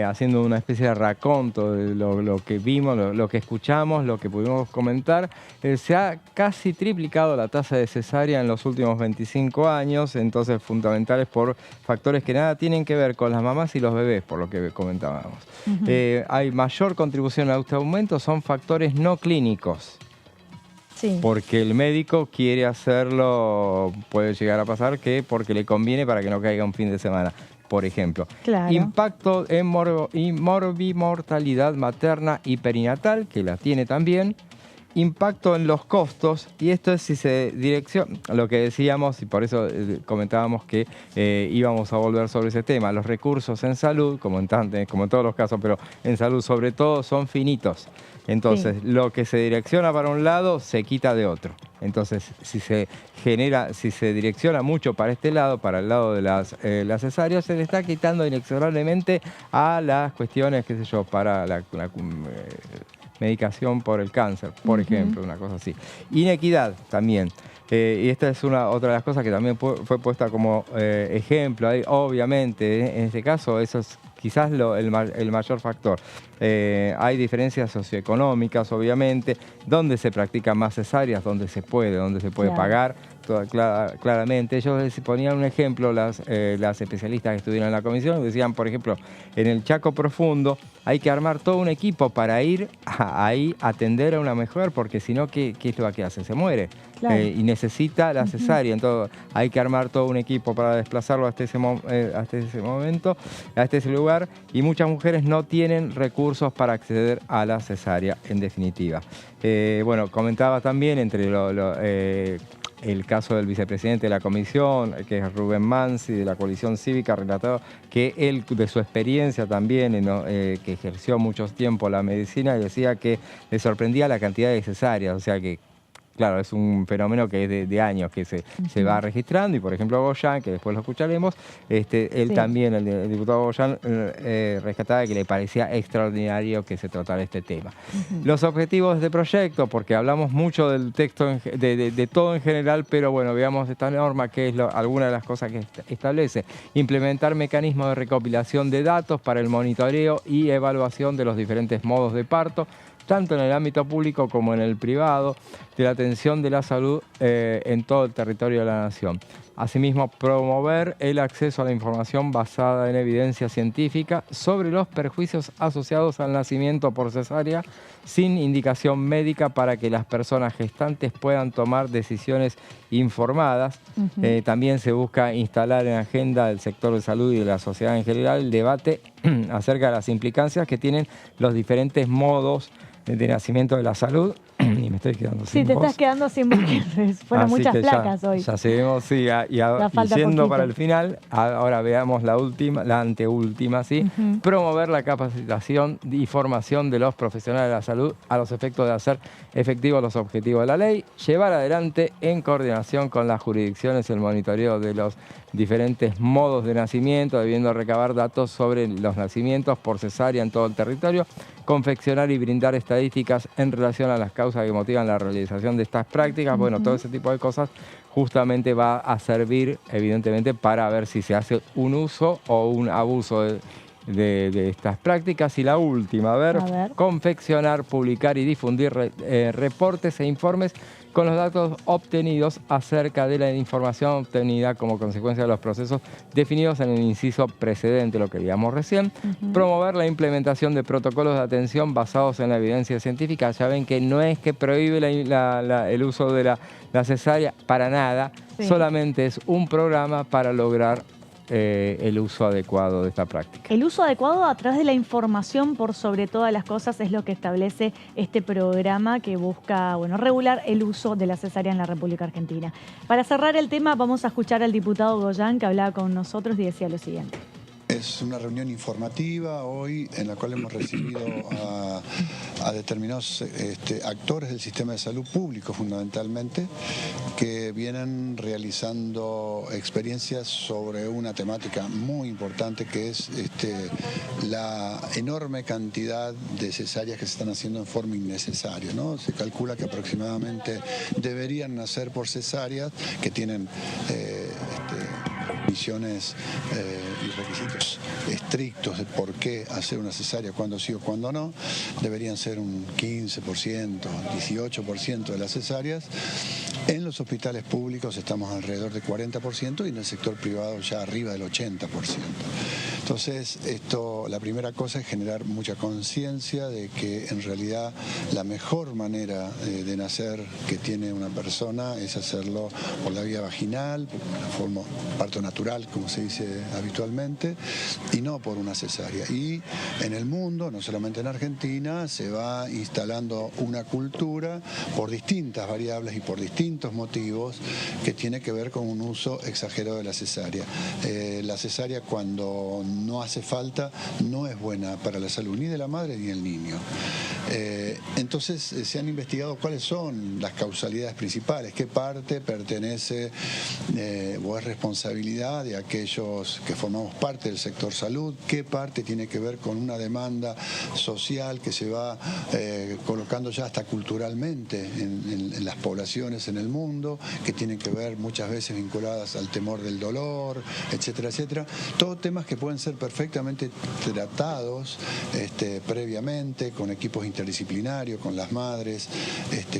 haciendo una especie de raconto de lo que vimos, lo que escuchamos, lo que pudimos comentar. Se ha casi triplicado la tasa de cesárea en los últimos 25 años, entonces fundamentales por factores que nada tienen que ver con las mamás y los bebés, por lo que comentábamos. Hay mayor contribución a este aumento, son factores no clínicos. Sí. Porque el médico quiere hacerlo, puede llegar a pasar que porque le conviene para que no caiga un fin de semana. Por ejemplo, impacto en morbimortalidad materna y perinatal, que la tiene también, impacto en los costos, y esto es si se direcciona, lo que decíamos, y por eso comentábamos que íbamos a volver sobre ese tema, los recursos en salud, como en todos los casos, pero en salud sobre todo, son finitos. Entonces, lo que se direcciona para un lado, se quita de otro. Entonces, si se direcciona mucho para este lado, para el lado de las cesáreas, se le está quitando inexorablemente a las cuestiones, qué sé yo, para la medicación por el cáncer, por ejemplo, una cosa así. Inequidad también. Y esta es otra de las cosas que también fue puesta como ejemplo. Ahí, obviamente, en este caso, eso es quizás el mayor factor. Hay diferencias socioeconómicas, obviamente, donde se practican más cesáreas, donde se puede pagar. Claramente, ellos ponían un ejemplo, las especialistas que estuvieron en la comisión, decían, por ejemplo, en el Chaco Profundo hay que armar todo un equipo para ir ahí a atender a una mujer, porque si no, ¿qué es lo que hace? Se muere. Y necesita la cesárea, entonces hay que armar todo un equipo para desplazarlo hasta ese momento, hasta ese lugar, y muchas mujeres no tienen recursos para acceder a la cesárea, en definitiva. Bueno, comentaba también entre el caso del vicepresidente de la comisión, que es Rubén Mansi, de la coalición cívica, relatado que él, de su experiencia también, que ejerció mucho tiempo la medicina, decía que le sorprendía la cantidad de cesáreas, o sea que, claro, es un fenómeno que es de años que se va registrando, y por ejemplo Goyan, que después lo escucharemos, él también, el diputado Goyan, rescataba que le parecía extraordinario que se tratara este tema. Los objetivos de este proyecto, porque hablamos mucho del texto, de todo en general, pero bueno, veamos esta norma, que es alguna de las cosas que establece. Implementar mecanismos de recopilación de datos para el monitoreo y evaluación de los diferentes modos de parto, tanto en el ámbito público como en el privado, de la atención de la salud en todo el territorio de la nación. Asimismo, promover el acceso a la información basada en evidencia científica sobre los perjuicios asociados al nacimiento por cesárea sin indicación médica, para que las personas gestantes puedan tomar decisiones informadas. También se busca instalar en la agenda del sector de salud y de la sociedad en general el debate acerca de las implicancias que tienen los diferentes modos de nacimiento de la salud. Y me estoy quedando sin voz. Sí, te estás quedando sin voz. Fueron muchas placas hoy. Ya seguimos, sí, y yendo para el final, ahora veamos la anteúltima, ¿sí? Promover la capacitación y formación de los profesionales de la salud a los efectos de hacer efectivos los objetivos de la ley, llevar adelante en coordinación con las jurisdicciones el monitoreo de los diferentes modos de nacimiento, debiendo recabar datos sobre los nacimientos por cesárea en todo el territorio, confeccionar y brindar estadísticas en relación a las causas que motivan la realización de estas prácticas. Bueno, todo ese tipo de cosas justamente va a servir, evidentemente, para ver si se hace un uso o un abuso de estas prácticas. Y la última, a ver, confeccionar, publicar y difundir reportes e informes con los datos obtenidos acerca de la información obtenida como consecuencia de los procesos definidos en el inciso precedente, lo que digamos recién. Promover la implementación de protocolos de atención basados en la evidencia científica. Ya ven que no es que prohíbe el uso de la cesárea, para nada, solamente es un programa para lograr el uso adecuado de esta práctica. El uso adecuado a través de la información, por sobre todas las cosas, es lo que establece este programa que busca, regular el uso de la cesárea en la República Argentina. Para cerrar el tema, vamos a escuchar al diputado Goyan, que hablaba con nosotros y decía lo siguiente. es una reunión informativa hoy en la cual hemos recibido a determinados actores del sistema de salud público fundamentalmente, que vienen realizando experiencias sobre una temática muy importante que es la enorme cantidad de cesáreas que se están haciendo en forma innecesaria, ¿no? Se calcula que aproximadamente deberían nacer por cesáreas que tienen misiones y requisitos estrictos de por qué hacer una cesárea, cuándo sí o cuándo no. Deberían ser un 15%, 18% de las cesáreas. En los hospitales públicos estamos alrededor de 40% y en el sector privado ya arriba del 80%. Entonces, la primera cosa es generar mucha conciencia de que en realidad la mejor manera de nacer que tiene una persona es hacerlo por la vía vaginal, por una forma parto natural, como se dice habitualmente, y no por una cesárea. Y en el mundo, no solamente en Argentina, se va instalando una cultura por distintas variables y por distintos motivos que tiene que ver con un uso exagerado de la cesárea. La cesárea, cuando no hace falta, no es buena para la salud ni de la madre ni del niño. Entonces se han investigado cuáles son las causalidades principales, qué parte pertenece o es responsabilidad de aquellos que formamos parte del sector salud, qué parte tiene que ver con una demanda social que se va colocando ya hasta culturalmente en las poblaciones en el mundo, que tienen que ver muchas veces vinculadas al temor del dolor, etcétera, etcétera. Todos temas que pueden ser perfectamente tratados previamente con equipos interdisciplinarios, con las madres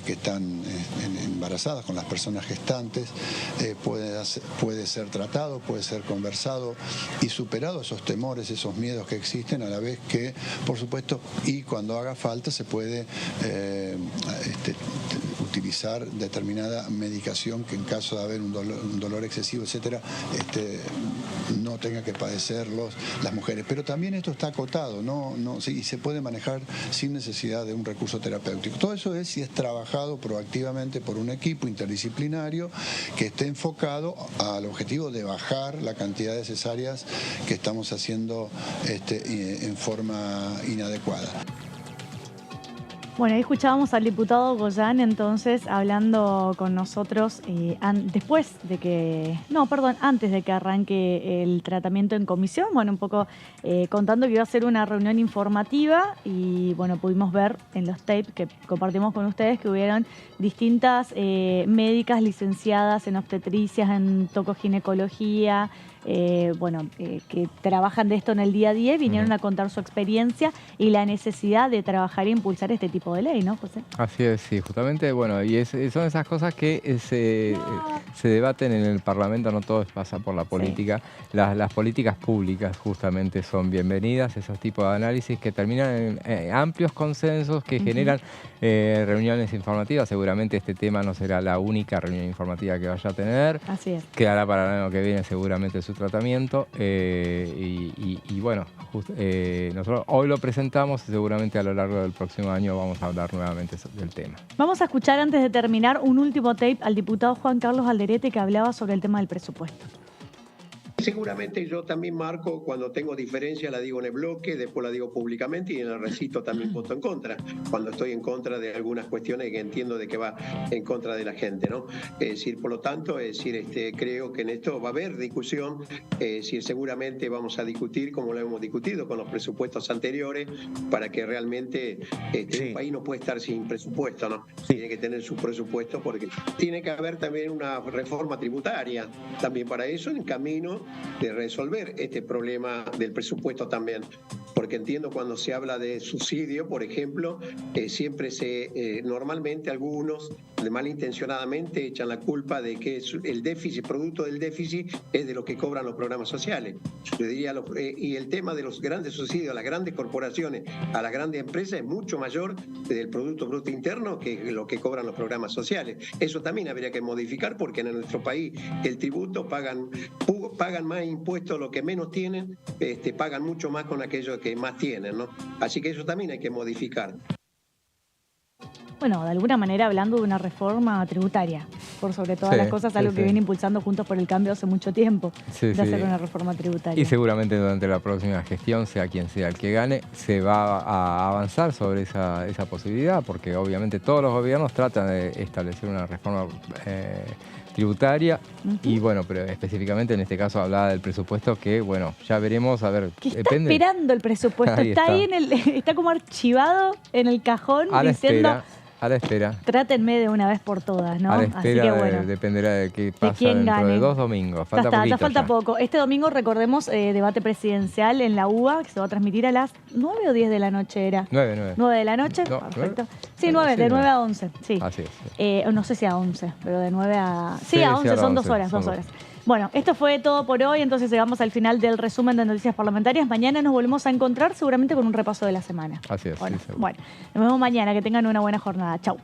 que están embarazadas, con las personas gestantes. Puede ser tratado, puede ser conversado y superado esos temores, esos miedos que existen, a la vez que, por supuesto, y cuando haga falta se puede utilizar determinada medicación que en caso de haber un dolor excesivo, etcétera, no tenga que padecerlos las mujeres. Pero también esto está acotado, y se puede manejar sin necesidad de un recurso terapéutico. Todo eso es si es trabajado proactivamente por un equipo interdisciplinario que esté enfocado al objetivo de bajar la cantidad de cesáreas que estamos haciendo en forma inadecuada. Bueno, ahí escuchábamos al diputado Goyán entonces hablando con nosotros antes de que arranque el tratamiento en comisión, bueno, un poco contando que iba a ser una reunión informativa y bueno, pudimos ver en los tapes que compartimos con ustedes que hubieron distintas médicas licenciadas en obstetricias, en tocoginecología, que trabajan de esto en el día a día y vinieron a contar su experiencia y la necesidad de trabajar e impulsar este tipo de ley, ¿no, José? Así es, sí, justamente, y son esas cosas que se debaten en el Parlamento, no todo pasa por la política. Sí. Las políticas públicas justamente son bienvenidas, esos tipos de análisis que terminan en amplios consensos, que generan reuniones informativas. Seguramente este tema no será la única reunión informativa que vaya a tener. Así es. Quedará para el año que viene seguramente su tratamiento nosotros hoy lo presentamos y seguramente a lo largo del próximo año vamos a hablar nuevamente del tema. Vamos a escuchar antes de terminar un último tape al diputado Juan Carlos Alderete que hablaba sobre el tema del presupuesto. Seguramente yo también marco, cuando tengo diferencia la digo en el bloque, después la digo públicamente y en el recito también voto en contra, cuando estoy en contra de algunas cuestiones que entiendo de que va en contra de la gente, ¿no? Es decir, por lo tanto, creo que en esto va a haber discusión, seguramente vamos a discutir como lo hemos discutido con los presupuestos anteriores, para que realmente un país no puede estar sin presupuesto, ¿no? Tiene que tener su presupuesto porque tiene que haber también una reforma tributaria, también para eso en camino de resolver este problema del presupuesto también, porque entiendo cuando se habla de subsidio, por ejemplo, siempre normalmente algunos malintencionadamente echan la culpa de que el déficit, producto del déficit, es de lo que cobran los programas sociales. Yo diría, y el tema de los grandes subsidios a las grandes corporaciones, a las grandes empresas, es mucho mayor del Producto Bruto Interno que lo que cobran los programas sociales. Eso también habría que modificar, porque en nuestro país el tributo pagan más impuestos los que menos tienen, pagan mucho más con aquellos que más tienen, ¿no? Así que eso también hay que modificar. bueno, de alguna manera hablando de una reforma tributaria, por sobre todas Sí, las cosas, algo sí, que sí. viene impulsando Juntos por el Cambio hace mucho tiempo, Sí, de sí. hacer una reforma tributaria. Y seguramente durante la próxima gestión, sea quien sea el que gane, se va a avanzar sobre esa posibilidad, porque obviamente todos los gobiernos tratan de establecer una reforma tributaria. Y bueno, pero específicamente en este caso hablaba del presupuesto que, bueno, ya veremos, a ver, Que está depende. esperando el presupuesto, Ahí está ahí está. está como archivado en el cajón A la diciendo, espera, a la espera. trátenme de una vez por todas, ¿no? A la Así espera que bueno. dependerá de qué pasa quién dentro de gane. 2 domingos. Ya Falta está, poquito ya falta ya. poco. Este domingo, recordemos, debate presidencial en la UBA, que se va a transmitir a las 9 o 10 de la noche era. 9. 9 de la noche, No, perfecto. 9. Sí, 9, de 9 a 11, sí. Así es. No sé si a 11, pero de 9 a... Sí, Sí, a sí, 11, a son 11, 2 horas, son 2 dos. horas. Bueno, esto fue todo por hoy, entonces llegamos al final del resumen de noticias parlamentarias. Mañana nos volvemos a encontrar seguramente con un repaso de la semana. Así es. Bueno, sí, seguro. bueno, nos vemos mañana, que tengan una buena jornada. Chau.